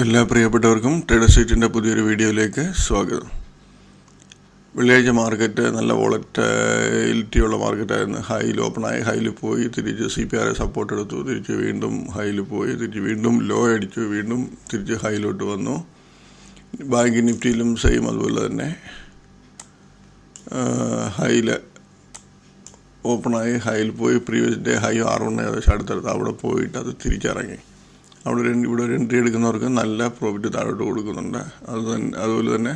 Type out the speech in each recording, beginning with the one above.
എല്ലാ പ്രിയപ്പെട്ടവർക്കും ട്രേഡർ സ്ട്രീറ്റിൻ്റെ പുതിയൊരു വീഡിയോയിലേക്ക് സ്വാഗതം. വെള്ളിയാഴ്ച മാർക്കറ്റ് നല്ല വോളറ്റിലിറ്റിയുള്ള മാർക്കറ്റായിരുന്നു. ഹൈയിൽ ഓപ്പണായി ഹൈയിൽ പോയി തിരിച്ച് CPR സപ്പോർട്ട് എടുത്തു, തിരിച്ച് വീണ്ടും ഹൈയിൽ പോയി, തിരിച്ച് വീണ്ടും ലോ അടിച്ചു, വീണ്ടും തിരിച്ച് ഹൈയിലോട്ട് വന്നു. ബാങ്ക് നിഫ്റ്റിയിലും സെയിം അതുപോലെ തന്നെ ഹൈയിൽ ഓപ്പണായി ഹൈയിൽ പോയി പ്രീവിയസ് ഡേ ഹൈ 6 ഏകദേശം അടുത്തടുത്ത് അവിടെ പോയിട്ട് അത് തിരിച്ചിറങ്ങി. ഇവിടെ ഒരു എൻട്രി എടുക്കുന്നവർക്ക് നല്ല പ്രോഫിറ്റ് താഴോട്ട് കൊടുക്കുന്നുണ്ട്. അതുപോലെ തന്നെ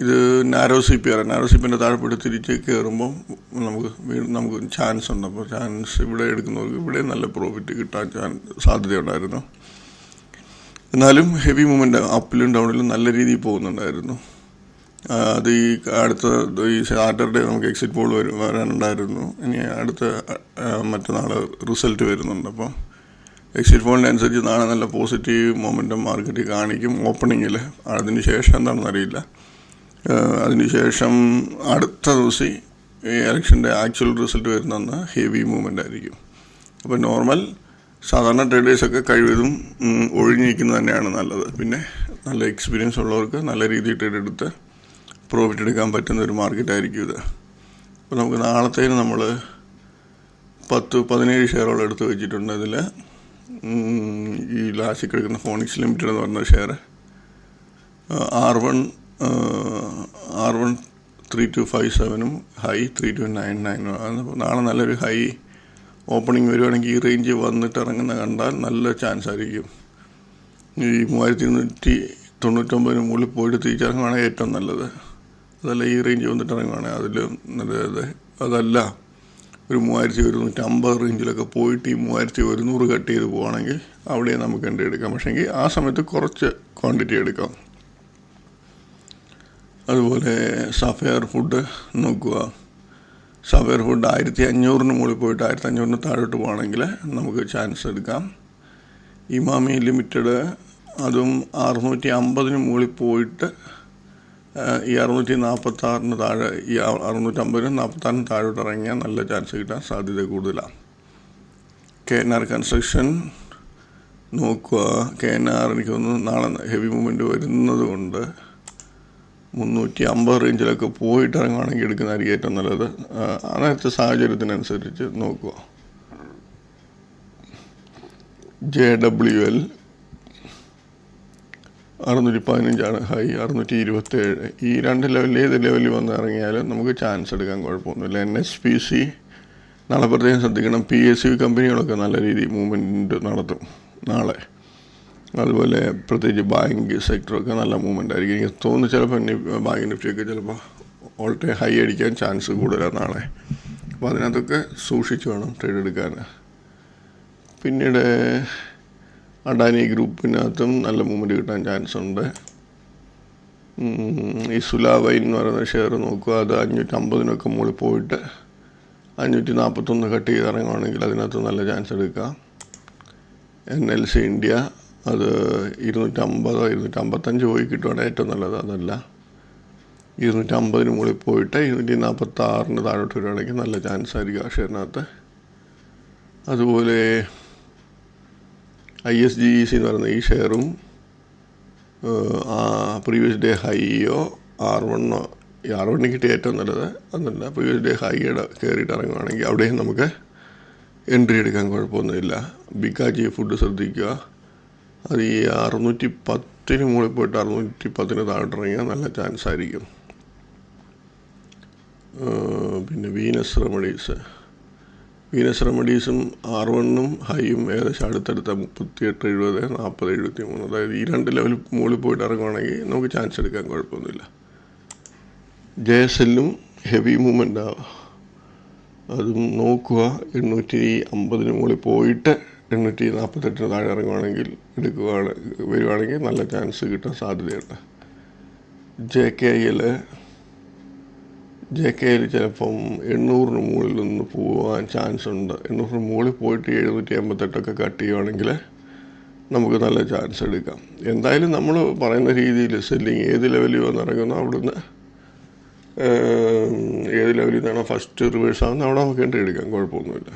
ഇത് നാരോ CPRൻ്റെ താഴെ പോയിട്ട് തിരിച്ച് കയറുമ്പോൾ നമുക്ക് ചാൻസ് ഉണ്ട്. അപ്പോൾ ചാൻസ് ഇവിടെ എടുക്കുന്നവർക്ക് ഇവിടെ നല്ല പ്രോഫിറ്റ് കിട്ടാൻ സാധ്യതയുണ്ടായിരുന്നു. എന്നാലും ഹെവി മൂവ്മെൻറ്റ് അപ്പിലും ഡൗണിലും നല്ല രീതിയിൽ പോകുന്നുണ്ടായിരുന്നു. അത് ഈ സാറ്റർഡേ നമുക്ക് എക്സിറ്റ് പോൾ വരാനുണ്ടായിരുന്നു. ഇനി അടുത്ത മറ്റന്നാൾ റിസൾട്ട് വരുന്നുണ്ട്. അപ്പോൾ എക്സിറ്റ് പോളിനനുസരിച്ച് നാളെ നല്ല പോസിറ്റീവ് മൊമെൻറ്റം മാർക്കറ്റിൽ കാണിക്കും ഓപ്പണിങ്ങിൽ. അതിന് ശേഷം എന്താണെന്ന് അറിയില്ല. അതിനുശേഷം അടുത്ത ദിവസം ഈ ഇലക്ഷൻ്റെ ആക്ച്വൽ റിസൾട്ട് വരുന്നതെന്ന് ഹെവി മൂവ്മെൻ്റ് ആയിരിക്കും. അപ്പോൾ നോർമൽ സാധാരണ ട്രേഡേഴ്സൊക്കെ കഴിവതും ഒഴിഞ്ഞിരിക്കുന്നത് തന്നെയാണ് നല്ലത്. പിന്നെ നല്ല എക്സ്പീരിയൻസ് ഉള്ളവർക്ക് നല്ല രീതിയിൽ ട്രേഡ് എടുത്ത് പ്രോഫിറ്റ് എടുക്കാൻ പറ്റുന്ന ഒരു മാർക്കറ്റായിരിക്കും ഇത്. അപ്പോൾ നമുക്ക് നാളത്തേന് നമ്മൾ 17 ഷെയറോളം എടുത്ത് വെച്ചിട്ടുണ്ട്. ഇതിൽ ഈ ലാസ്റ്റിൽ കിടക്കുന്ന ഫോണിക്സ് ലിമിറ്റഡ് എന്ന് പറഞ്ഞ ഷെയർ R1 3257 ഹൈ 3299 ആണ്. അപ്പോൾ നാളെ നല്ലൊരു ഹൈ ഓപ്പണിംഗ് വരുവാണെങ്കിൽ ഈ റേഞ്ച് വന്നിട്ട് ഇറങ്ങുന്ന കണ്ടാൽ നല്ല ചാൻസ് ആയിരിക്കും. ഈ 3299 മുകളിൽ പോയിട്ട് തിരിച്ചിറങ്ങുകയാണെങ്കിൽ ഏറ്റവും നല്ലത്. അതല്ല ഈ റേഞ്ച് വന്നിട്ട് ഇറങ്ങുകയാണെങ്കിൽ അതിൽ നല്ലത്. അതല്ല ഒരു 3150 റേഞ്ചിലൊക്കെ പോയിട്ട് ഈ 3100 കട്ട് ചെയ്ത് പോവുകയാണെങ്കിൽ അവിടെ നമുക്ക് എൻട്രി എടുക്കാം. പക്ഷേങ്കിൽ ആ സമയത്ത് കുറച്ച് ക്വാണ്ടിറ്റി എടുക്കാം. അതുപോലെ സഫയർ ഫുഡ് നോക്കുക. സഫയർ ഫുഡ് 1500 മുകളിൽ പോയിട്ട് 1500 താഴോട്ട് പോവുകയാണെങ്കിൽ നമുക്ക് ചാൻസ് എടുക്കാം. ഇമാമി ലിമിറ്റഡ് അതും 650 മുകളിൽ പോയിട്ട് ഈ 646 താഴെ, ഈ 650 46 താഴോട്ട് ഇറങ്ങിയാൽ നല്ല ചാൻസ് കിട്ടാൻ സാധ്യത കൂടുതലാണ്. KNR കൺസ്ട്രക്ഷൻ നോക്കുക. KNR എനിക്ക് തോന്നുന്നു നാളെ ഹെവി മൂവ്മെൻറ്റ് വരുന്നത് കൊണ്ട് 350 റേഞ്ചിലൊക്കെ പോയിട്ട് ഇറങ്ങുകയാണെങ്കിൽ എടുക്കുന്നതായിരിക്കും ഏറ്റവും നല്ലത്. അന്നത്തെ സാഹചര്യത്തിനനുസരിച്ച് നോക്കുക. JWL 615 high 627. ഈ രണ്ട് ലെവലിൽ ഏത് ലെവലിൽ വന്ന് ഇറങ്ങിയാലും നമുക്ക് ചാൻസ് എടുക്കാൻ കുഴപ്പമൊന്നുമില്ല. NSPC നാളെ പ്രത്യേകം ശ്രദ്ധിക്കണം. PSU കമ്പനികളൊക്കെ നല്ല രീതിയിൽ മൂവ്മെൻറ്റ് നടത്തും നാളെ. അതുപോലെ പ്രത്യേകിച്ച് ബാങ്ക് സെക്ടറൊക്കെ നല്ല മൂവ്മെൻ്റ് ആയിരിക്കും. എനിക്ക് തോന്നുന്നു ചിലപ്പോൾ ബാങ്ക് നിഫ്റ്റിയൊക്കെ ചിലപ്പോൾ ഓൾ ടൈം ഹൈ അടിക്കാൻ ചാൻസ് കൂടുതലാണ് നാളെ. അപ്പോൾ അതിനകത്തൊക്കെ സൂക്ഷിച്ച് വേണം ട്രേഡ് എടുക്കാൻ. പിന്നീട് അഡാനി ഗ്രൂപ്പിനകത്തും നല്ല മൂവ്മെൻറ്റ് കിട്ടാൻ ചാൻസ് ഉണ്ട്. ഈ സുലാവൈൻ എന്ന് പറയുന്ന ഷെയർ നോക്കുക. അത് 550 മുകളിൽ പോയിട്ട് 541 കട്ട് ചെയ്ത് ഇറങ്ങുകയാണെങ്കിൽ അതിനകത്ത് നല്ല ചാൻസ് എടുക്കാം. NLC ഇന്ത്യ അത് 250 255 പോയി കിട്ടുവാണെങ്കിൽ ഏറ്റവും നല്ലത്. അതല്ല 250 മുകളിൽ പോയിട്ട് 246 താഴോട്ട് വരികയാണെങ്കിൽ നല്ല ചാൻസ് ആയിരിക്കും ആ ഷെയറിനകത്ത്. അതുപോലെ ISGEC എന്ന് പറയുന്ന ഈ ഷെയറും പ്രീവിയസ് ഡേ ഹൈയോ R1 കിട്ടിയ ഏറ്റവും നല്ലത്. അതല്ല പ്രീവിയസ് ഡേ ഹൈയുടെ കയറിയിട്ട് ഇറങ്ങുകയാണെങ്കിൽ അവിടെയും നമുക്ക് എൻട്രി എടുക്കാൻ കുഴപ്പമൊന്നുമില്ല. ബിക്കാജി ഫുഡ് ശ്രദ്ധിക്കുക. അത് ഈ 610 മുകളിൽ പോയിട്ട് 610 താഴോട്ട് ഇറങ്ങിയാൽ നല്ല ചാൻസ് ആയിരിക്കും. പിന്നെ വീനസ് റെമഡീസും R1 ഹൈയും ഏകദേശം അടുത്തടുത്ത 38 70 40 73. അതായത് ഈ രണ്ട് ലെവൽ മുകളിൽ പോയിട്ട് ഇറങ്ങുകയാണെങ്കിൽ നമുക്ക് ചാൻസ് എടുക്കാൻ കുഴപ്പമൊന്നുമില്ല. JSLും ഹെവി മൂവ്മെൻ്റ് ആവുക. അതും നോക്കുക. 850 മുകളിൽ പോയിട്ട് 848 താഴെ ഇറങ്ങുകയാണെങ്കിൽ വരുവാണെങ്കിൽ നല്ല ചാൻസ് കിട്ടാൻ സാധ്യതയുണ്ട്. JKL ചിലപ്പം 800 മുകളിൽ നിന്ന് പോകാൻ ചാൻസ് ഉണ്ട്. 800 മുകളിൽ പോയിട്ട് 788 കട്ട് ചെയ്യുകയാണെങ്കിൽ നമുക്ക് നല്ല ചാൻസ് എടുക്കാം. എന്തായാലും നമ്മൾ പറയുന്ന രീതിയിൽ സെല്ലിങ് ഏത് ലെവലിൽ വന്നിറങ്ങുന്നോ അവിടുന്ന് ഏത് ലെവലിൽ നിന്നാണോ ഫസ്റ്റ് റിവേഴ്സ് ആകുന്നത് അവിടെ നമുക്ക് എൻട്രി എടുക്കാം, കുഴപ്പമൊന്നുമില്ല.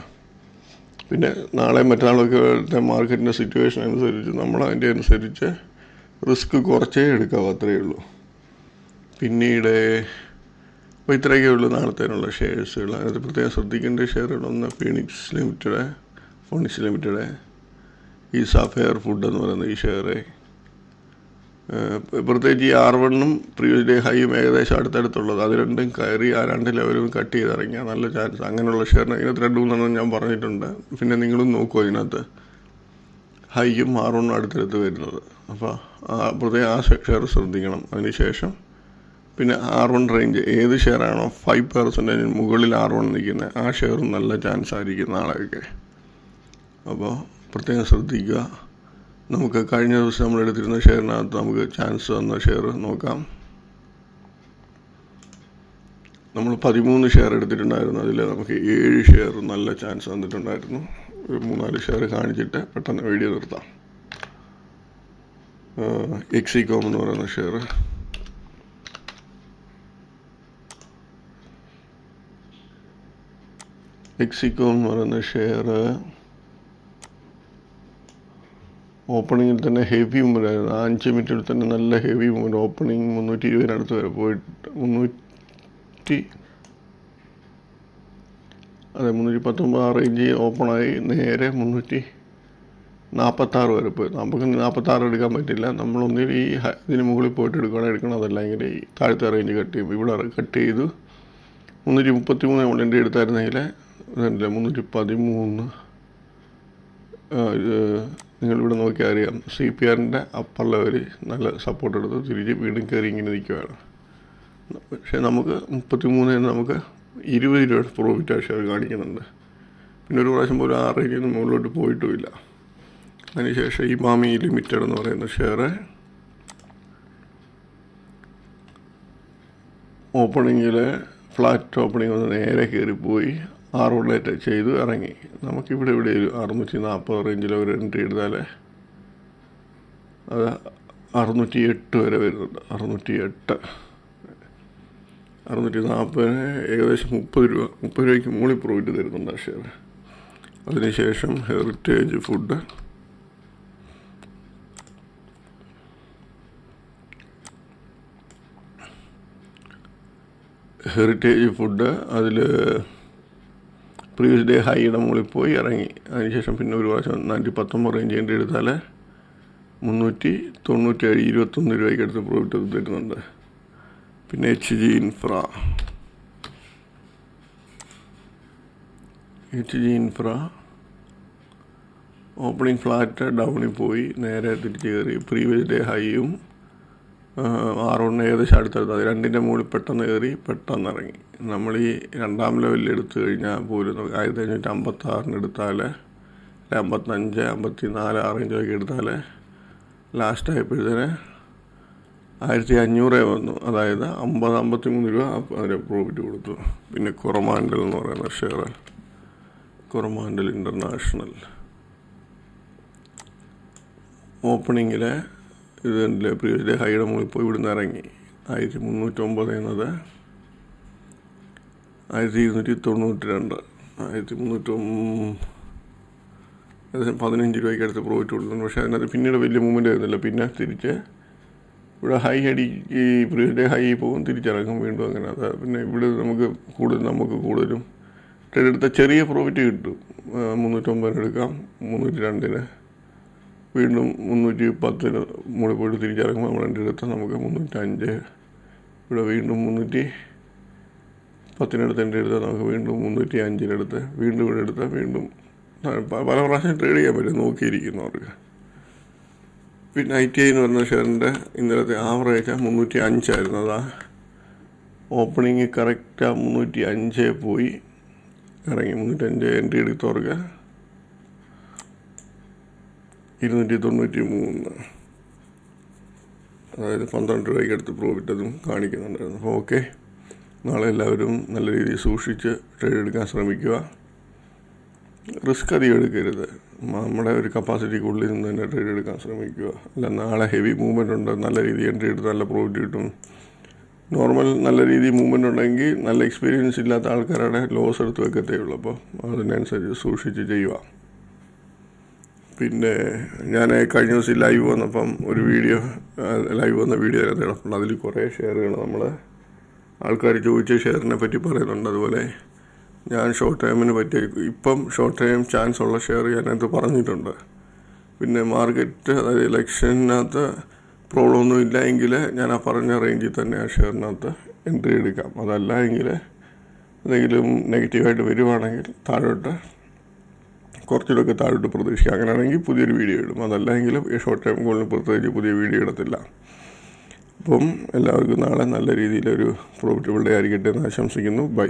പിന്നെ നാളെ മറ്റന്നാളൊക്കെ മാർക്കറ്റിൻ്റെ സിറ്റുവേഷൻ അനുസരിച്ച് നമ്മൾ അതിൻ്റെ അനുസരിച്ച് റിസ്ക് കുറച്ചേ എടുക്കാവൂ, അത്രയേ ഉള്ളൂ. പിന്നീട് അപ്പോൾ ഇത്രയൊക്കെ ഉള്ളൂ നാളത്തേനുള്ള ഷെയർസുകൾ. അതിനകത്ത് പ്രത്യേകം ശ്രദ്ധിക്കേണ്ട ഷെയറുകളൊന്ന് ഫീനിക്സ് ലിമിറ്റഡ്, ഫോണിക്സ് ലിമിറ്റഡ്, ഈ സഫയർ ഫുഡ് എന്ന് പറയുന്ന ഈ ഷെയർ. പ്രത്യേകിച്ച് ഈ R1 പ്രീവിയസ് ഡേ ഹൈയും ഏകദേശം അടുത്തടുത്തുള്ളത്, അത് രണ്ടും കയറി ആ 2 ലെവലും കട്ട് ചെയ്തിറങ്ങിയാൽ നല്ല ചാൻസ്. അങ്ങനെയുള്ള ഷെയറിന് ഇതിനകത്ത് 2-3 ഞാൻ പറഞ്ഞിട്ടുണ്ട്. പിന്നെ നിങ്ങളും നോക്കുമോ ഇതിനകത്ത് ഹൈയും R1 അടുത്തടുത്ത് വരുന്നത്. അപ്പോൾ പ്രത്യേകം ആ ഷെയർ ശ്രദ്ധിക്കണം. അതിനുശേഷം പിന്നെ R1 റേഞ്ച് ഏത് ഷെയറാണോ 5% മുകളിൽ R1 നിൽക്കുന്നത് ആ ഷെയറും നല്ല ചാൻസ് ആയിരിക്കും നാളെയൊക്കെ. അപ്പോൾ പ്രത്യേകം ശ്രദ്ധിക്കുക. നമുക്ക് കഴിഞ്ഞ ദിവസം നമ്മൾ എടുത്തിരുന്ന ഷെയറിനകത്ത് നമുക്ക് ചാൻസ് തന്ന ഷെയർ നോക്കാം. നമ്മൾ 13 ഷെയർ എടുത്തിട്ടുണ്ടായിരുന്നു. അതിൽ നമുക്ക് 7 ഷെയർ നല്ല ചാൻസ് തന്നിട്ടുണ്ടായിരുന്നു. ഒരു 3-4 ഷെയർ കാണിച്ചിട്ട് പെട്ടെന്ന് വീഡിയോ നിർത്താം. എക്സികോം എന്ന് പറയുന്ന ഷെയർ, ഓപ്പണിങ്ങിൽ തന്നെ ഹെവി മൂവ്മെൻ്റ് ആയിരുന്നു. 5 മിനിറ്റിൽ തന്നെ നല്ല ഹെവി മൂവ്മെൻറ്റ്. ഓപ്പണിങ് 320 വരെ പോയിട്ട് 319 റേഞ്ച് ഓപ്പണായി നേരെ 346 വരെ പോയി. നമുക്ക് 46 എടുക്കാൻ പറ്റില്ല. നമ്മളൊന്നിൽ ഈ ഇതിന് മുകളിൽ പോയിട്ട് എടുക്കണം. അതല്ലെങ്കിൽ ഈ താഴത്തെ റേഞ്ച് കട്ട് ചെയ്യും. ഇവിടെ കട്ട് ചെയ്തു 333 നമ്മൾ എൻ്റെ എടുത്തായിരുന്നെങ്കിൽ ഇതല്ല 313. നിങ്ങളിവിടെ നോക്കിയാൽ അറിയാം. CPRൻ്റെ അപ്പർ ലെവൽ നല്ല സപ്പോർട്ട് എടുത്ത് തിരിച്ച് വീണ്ടും കയറി ഇങ്ങനെ നിൽക്കുകയാണ്. പക്ഷേ നമുക്ക് 33 നമുക്ക് 20 രൂപ പ്രോഫിറ്റ് ആ ഷെയർ കാണിക്കുന്നുണ്ട്. പിന്നെ ഒരു പ്രാവശ്യം പോലും 6 രൂപയ്ക്ക് മുകളിലോട്ട് പോയിട്ടുമില്ല. അതിനുശേഷം ഈ മാമി ലിമിറ്റഡ് എന്ന് പറയുന്ന ഷെയർ ഓപ്പണിങ്ങിൽ ഫ്ലാറ്റ് ഓപ്പണിങ് വന്ന് നേരെ കയറിപ്പോയി R1 ചെയ്തു ഇറങ്ങി. നമുക്കിവിടെ ഒരു 640 റേഞ്ചിൽ ഒരു എൻട്രി എടുത്താൽ അത് 608 വരെ വരുന്നുണ്ട്. 640 ഏകദേശം 30 രൂപയ്ക്ക് മുകളിൽ പ്രോഫിറ്റ് തരുന്നുണ്ട് ആ ഷെയർ. അതിനുശേഷം ഹെറിറ്റേജ് ഫുഡ്, അതിൽ പ്രീവിയസ് ഡേ ഹൈയുടെ മുകളിൽ പോയി ഇറങ്ങി. അതിനുശേഷം പിന്നെ ഒരു പ്രാവശ്യം 419 റേഞ്ച് എൻട്രി എടുത്താൽ 397 21 രൂപയ്ക്ക് അടുത്ത് പ്രോഫിറ്റ് തരുന്നുണ്ട്. പിന്നെ HG ഇൻഫ്ര ഓപ്പണിംഗ് ഫ്ലാറ്റ് ഡൗണിൽ പോയി നേരെ തിരിച്ച് കയറി. പ്രീവിയസ് ഡേ ഹൈയും R1 ഏകദേശം അടുത്തടുത്ത്, അത് 2ൻ്റെ മുകളിൽ പെട്ടെന്ന് കയറി പെട്ടെന്ന് ഇറങ്ങി. നമ്മൾ ഈ 2ാം ലെവലിൽ എടുത്തു കഴിഞ്ഞാൽ പോലും 1556 എടുത്താൽ 55, 54 ആ റേഞ്ചൊക്കെ എടുത്താൽ ലാസ്റ്റ് ആയപ്പോഴത്തേന് 1500 വന്നു. അതായത് 50-53 രൂപ അതിന് പ്രോഫിറ്റ് കൊടുത്തു. പിന്നെ കൊറമാൻഡൽ എന്ന് പറയുന്ന ഷെയർ, കൊറമാൻഡൽ ഇൻ്റർനാഷണൽ ഓപ്പണിങ്ങിൽ ഇതിൻ്റെ പ്രീവിയസ് ഡേ ഹൈയുടെ മുകളിൽ പോയി ഇവിടുന്ന് ഇറങ്ങി. 1309 എന്നത് 1292, 15 രൂപയ്ക്ക് അടുത്ത് പ്രോഫിറ്റ് കൊടുക്കുന്നു. പക്ഷേ അതിനകത്ത് പിന്നീട് വലിയ മൂവ്മെൻ്റ് ആയിരുന്നില്ല. പിന്നെ തിരിച്ച് ഇവിടെ ഹൈ ഈ പ്രീവിയസ് ഡേ ഹൈ പോകും, തിരിച്ചിറങ്ങും വീണ്ടും അങ്ങനെ. അത് പിന്നെ ഇവിടെ നമുക്ക് കൂടുതലും ട്രേഡ് എടുത്ത ചെറിയ പ്രോഫിറ്റ് കിട്ടും. 309 എടുക്കാം, 302 വീണ്ടും 310 മുകളിൽ പോയിട്ട് തിരിച്ചിറങ്ങുമ്പോൾ നമ്മൾ എൻ്റെ എടുത്താൽ നമുക്ക് 305. ഇവിടെ വീണ്ടും 310 എൻ്റെ എടുത്താൽ നമുക്ക് വീണ്ടും 305 വീണ്ടും ഇവിടെ എടുത്താൽ വീണ്ടും പല പ്രാവശ്യം ട്രേഡ് ചെയ്യാൻ പറ്റും നോക്കിയിരിക്കുന്നവർക്ക്. പിന്നെ ITI എന്ന് പറഞ്ഞ ഷെയറിൻ്റെ ഇന്നലത്തെ ആവറേജ് 305 ആയിരുന്നു. അതാ ഓപ്പണിങ് കറക്റ്റ് 305 പോയി ഇറങ്ങി. 305 എൻട്രി എടുത്തവർക്ക് 293, അതായത് 12 രൂപയ്ക്ക് അടുത്ത് പ്രോഫിറ്റ് അതും കാണിക്കുന്നുണ്ടായിരുന്നു. അപ്പോൾ ഓക്കെ, നാളെ എല്ലാവരും നല്ല രീതിയിൽ സൂക്ഷിച്ച് ട്രേഡ് എടുക്കാൻ ശ്രമിക്കുക. റിസ്ക് അധികം എടുക്കരുത്. നമ്മുടെ ഒരു കപ്പാസിറ്റിക്കുള്ളിൽ നിന്ന് തന്നെ ട്രേഡ് എടുക്കാൻ ശ്രമിക്കുക. അല്ല നാളെ ഹെവി മൂവ്മെൻ്റ് ഉണ്ട്, നല്ല രീതിയിൽ എൻട്രി എടുത്ത് നല്ല പ്രോഫിറ്റ് കിട്ടും. നോർമൽ നല്ല രീതിയിൽ മൂവ്മെൻ്റ് ഉണ്ടെങ്കിൽ നല്ല എക്സ്പീരിയൻസ് ഇല്ലാത്ത ആൾക്കാരുടെ ലോസ് എടുത്ത് വെക്കത്തേ ഉള്ളൂ. അപ്പോൾ അതിനനുസരിച്ച് സൂക്ഷിച്ച് ചെയ്യുക. പിന്നെ ഞാൻ കഴിഞ്ഞ ദിവസം ലൈവ് വന്നപ്പം ഒരു വീഡിയോ വന്ന വീഡിയോ കിടപ്പുണ്ട്. അതിൽ കുറേ ഷെയറുകൾ നമ്മൾ ആൾക്കാർ ചോദിച്ച ഷെയറിനെ പറ്റി പറയുന്നുണ്ട്. അതുപോലെ ഞാൻ ഷോർട്ട് ടൈമിന് പറ്റിയ ഇപ്പം ഷോർട്ട് ടൈം ചാൻസ് ഉള്ള ഷെയർ ഞാനത് പറഞ്ഞിട്ടുണ്ട്. പിന്നെ മാർക്കറ്റ്, അതായത് ഇലക്ഷനകത്ത് പ്രോബ്ലം ഒന്നും ഇല്ല എങ്കിൽ ഞാൻ ആ പറഞ്ഞ റേഞ്ചിൽ തന്നെ ആ ഷെയറിനകത്ത് എൻട്രി എടുക്കാം. അതല്ല എങ്കിൽ എന്തെങ്കിലും നെഗറ്റീവായിട്ട് വരുവാണെങ്കിൽ കുറച്ചുകൂടെയൊക്കെ താഴോട്ട് പ്രതീക്ഷിക്കാം. അങ്ങനെയാണെങ്കിൽ പുതിയൊരു വീഡിയോ ഇടും. അതല്ല എങ്കിൽ ഷോർട്ട് ടൈം ഗോളിന് പ്രത്യേകിച്ച് പുതിയ വീഡിയോ ഇടത്തില്ല. അപ്പം എല്ലാവർക്കും നാളെ നല്ല രീതിയിലൊരു പ്രോഫിറ്റബിൾ ഡേ ആയിരിക്കട്ടെ എന്ന് ആശംസിക്കുന്നു. ബൈ.